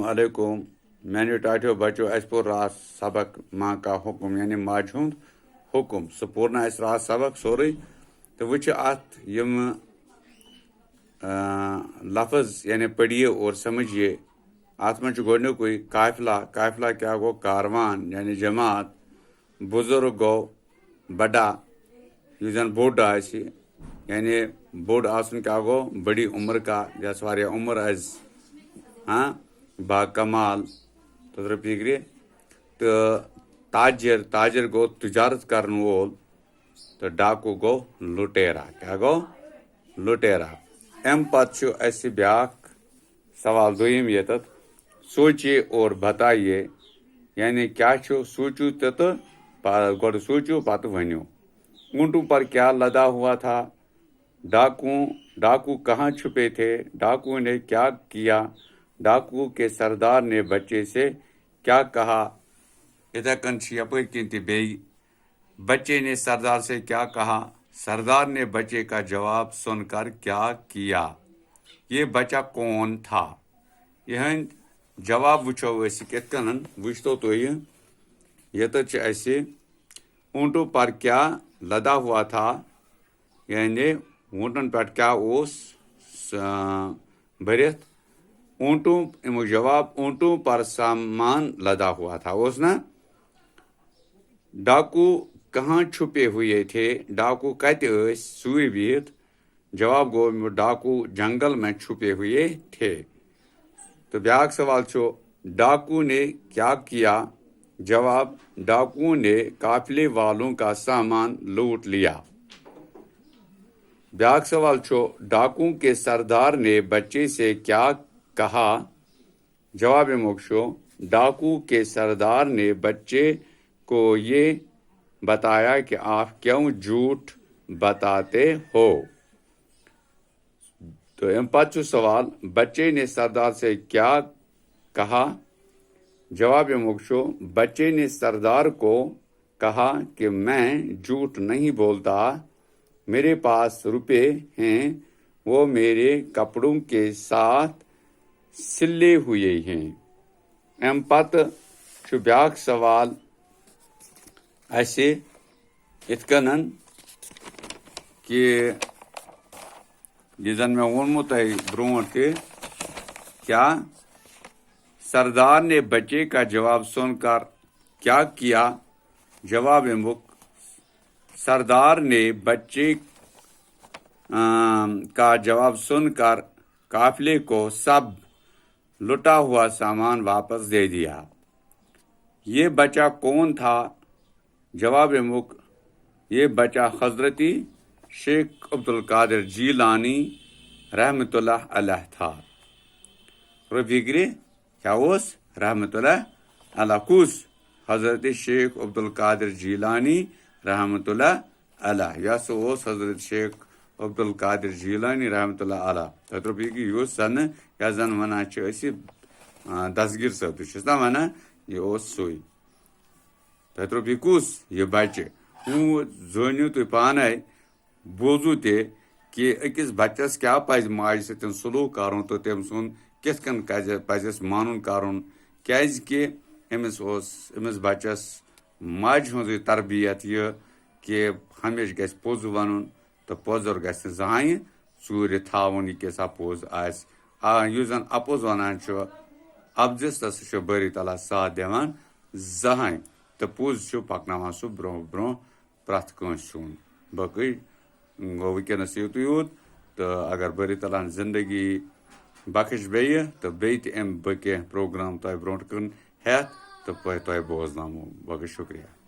السلام علیکم میانیو ٹاٹھیو بچو اس پور رات سبق ماں کا حکم یعنی ماج ہند حکم سہ پور اس رات سبق سورے تو وچ ات یم لفظ یعنی پڑھیے اور سمجھیے ات من گوڈنیکوے قافلہ قافلہ کیا گو کاروان یعنی جماعت بزرگ گو بڑا یہ زن بوڑ آسی یعنی بوڑ آسن کیا گو بڑی عمر کا جیسے واریاہ عمر از با کمال تو فکری تو تاجر تاجر گو تجارت کرن وول تو ڈاکو گو لٹیرا کیا گو لٹیرا ام پتہ اس بیاکھ سوال دویم یتت سوچیے اور بتائیے یعنی کیا سوچو تو گوڑ سوچو پتہ ونیو اونٹوں پر کیا لدا ہوا تھا ڈاکو کہاں چھپے تھے ڈاکو نے کیا کیا ڈاکو کے سردار نے بچے سے کیا کہا اتھے کن یپر کن تہ بیٚیہِ بچے نے سردار سے کیا کہا سردار نے بچے کا جواب سن کر کیا کیا یہ بچہ کون تھا یہ جواب وچھو اس کت کن وچتو تھی یتت اس اونٹوں پر کیا لدا ہوا تھا یعنی اونٹن پہ کیا اوس بھرت اونٹوں امیک جواب اونٹوں پر سامان لدا ہوا تھا اوس نا ڈاکو کہاں چھپے ہوئے تھے ڈاکو کت سوئی بہت جواب گو ڈاکو جنگل میں چھپے ہوئے تھے تو بیاکھ سوال چھو ڈاکو نے کیا کیا جواب ڈاکو نے قافلے والوں کا سامان لوٹ لیا بیاکھ سوال چھو ڈاکو کے سردار نے بچے سے کیا کہا جواب موکشو ڈاکو کے سردار نے بچے کو یہ بتایا کہ آپ کیوں جھوٹ بتاتے ہو تو ام پتہ سوال بچے نے سردار سے کیا کہا جواب موکشو بچے نے سردار کو کہا کہ میں جھوٹ نہیں بولتا میرے پاس روپے ہیں وہ میرے کپڑوں کے ساتھ سلے ہوئے ہیں ام پتہ بیاکھ سوال ایسے ات کنن کہ یہ زن میں ونمو تہ برونٹ کہ کیا سردار نے بچے کا جواب سن کر کیا کیا جواب مک سردار نے بچے کا جواب سن کر قافلے کو سب لٹا ہوا سامان واپس دے دیا یہ بچہ کون تھا جواب مک یہ بچہ حضرتی شیخ عبد القادر جیلانی رحمۃ اللہ علیہ تھا فکری کیا اوس رحمۃ اللہ علیہ کس حضرت شیخ عبد القادر جیلانی رحمۃ اللہ علیہ یہ اوس حضرت شیخ عبد القادر جیلانی رحمۃ اللہ علیہ تر زن یا زن ونان دستگیر صٲب تہ چھُس نا ونان یہ اوس سُے تر کس یہ بچہ زٲنِو تُہۍ پانے بوٗزِو تہِ کہ أکِس بچس کیا پزِ ماجہِ سۭتۍ سلوٗک کرُن تہٕ تٔمۍ سُنٛد کِتھ کٔنۍ پزٮ۪س مانُن کرُن کیازِ کہ أمِس بچس ماجہِ ہٕنٛزٕے تربیت یہ کہ ہمیشہ گژھِ پوٚز ونُن تہٕ پوٚزُر گژھِ نہٕ زٕہٕنۍ ژوٗرِ تھاوُن یہِ کیٛاہ سا پوٚز آسہِ یُس زن اپوٚز ونان چھُ اپزس تہ سُہ چھُ بٲری تعالیٰ ساتھ دِوان زٕہٕنۍ تہٕ پوٚز چھُ پکناوان سُہ برونٛہہ برونٛہہ پرٛٮ۪تھ کٲنٛسہِ ہُنٛد باقٕے گوٚو وٕنکیٚنس یُتُے یوت تہٕ اگر بٲری تعالیٰ ہن زندگی بخش بیٚیہِ تہٕ بیٚیہِ تہِ اَمہِ بہٕ کینٛہہ پروگرام تۄہہِ برونٛٹھ کُن ہٮ۪تھ تہٕ تۄہہِ بوزناوو باقٕے شُکریہ